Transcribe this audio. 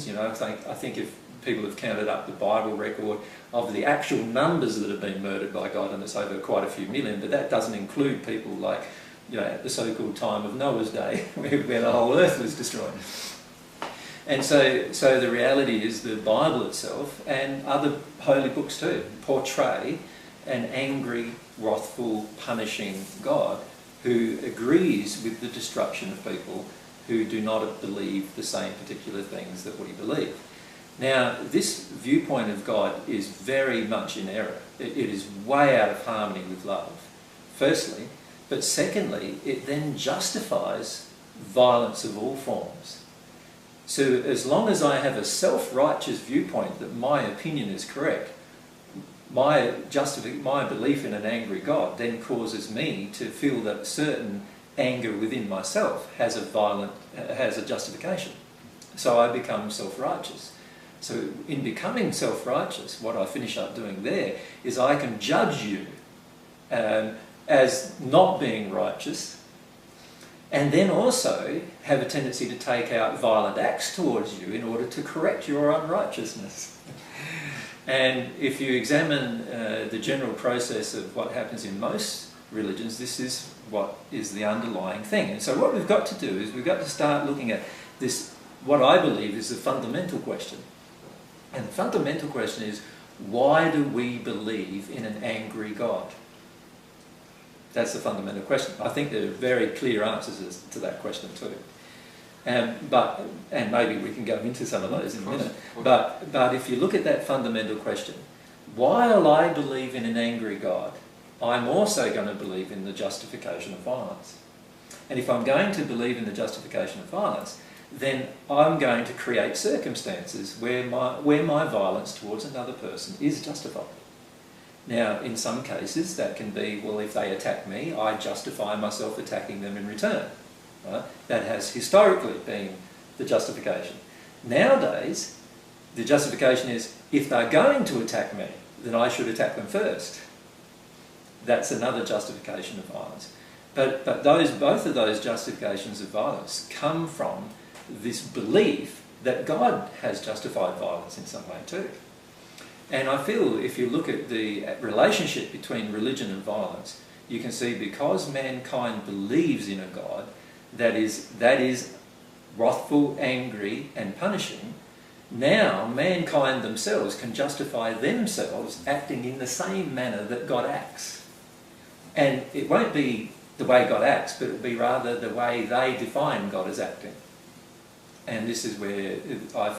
millions. I think if people have counted up the Bible record of the actual numbers that have been murdered by God, and it's over quite a few million, but that doesn't include people like, at the so-called time of Noah's day, where the whole earth was destroyed. And so the reality is the Bible itself, and other holy books too, portray an angry, wrathful, punishing God who agrees with the destruction of people who do not believe the same particular things that we believe. Now, this viewpoint of God is very much in error. It is way out of harmony with love, firstly. But secondly, it then justifies violence of all forms. So as long as I have a self-righteous viewpoint that my opinion is correct, my belief in an angry God then causes me to feel that certain anger within myself has a justification. So I become self-righteous. So in becoming self-righteous, what I finish up doing there is I can judge you as not being righteous, and then also have a tendency to take out violent acts towards you in order to correct your unrighteousness. And if you examine the general process of what happens in most religions, this is what is the underlying thing. And so what we've got to do is we've got to start looking at this, what I believe is the fundamental question. And the fundamental question is, why do we believe in an angry God? That's the fundamental question. I think there are very clear answers to that question too. And maybe we can go into some of those in a minute. But if you look at that fundamental question, while I believe in an angry God, I'm also going to believe in the justification of violence. And if I'm going to believe in the justification of violence, then I'm going to create circumstances where my violence towards another person is justified. Now, in some cases, that can be, well, if they attack me, I justify myself attacking them in return. Right? That has historically been the justification. Nowadays, the justification is, if they're going to attack me, then I should attack them first. That's another justification of violence. But both of those justifications of violence come from this belief that God has justified violence in some way too. And I feel if you look at the relationship between religion and violence, you can see because mankind believes in a God that is wrathful, angry and punishing, now mankind themselves can justify themselves acting in the same manner that God acts. And it won't be the way God acts, but it'll be rather the way they define God as acting. And this is where I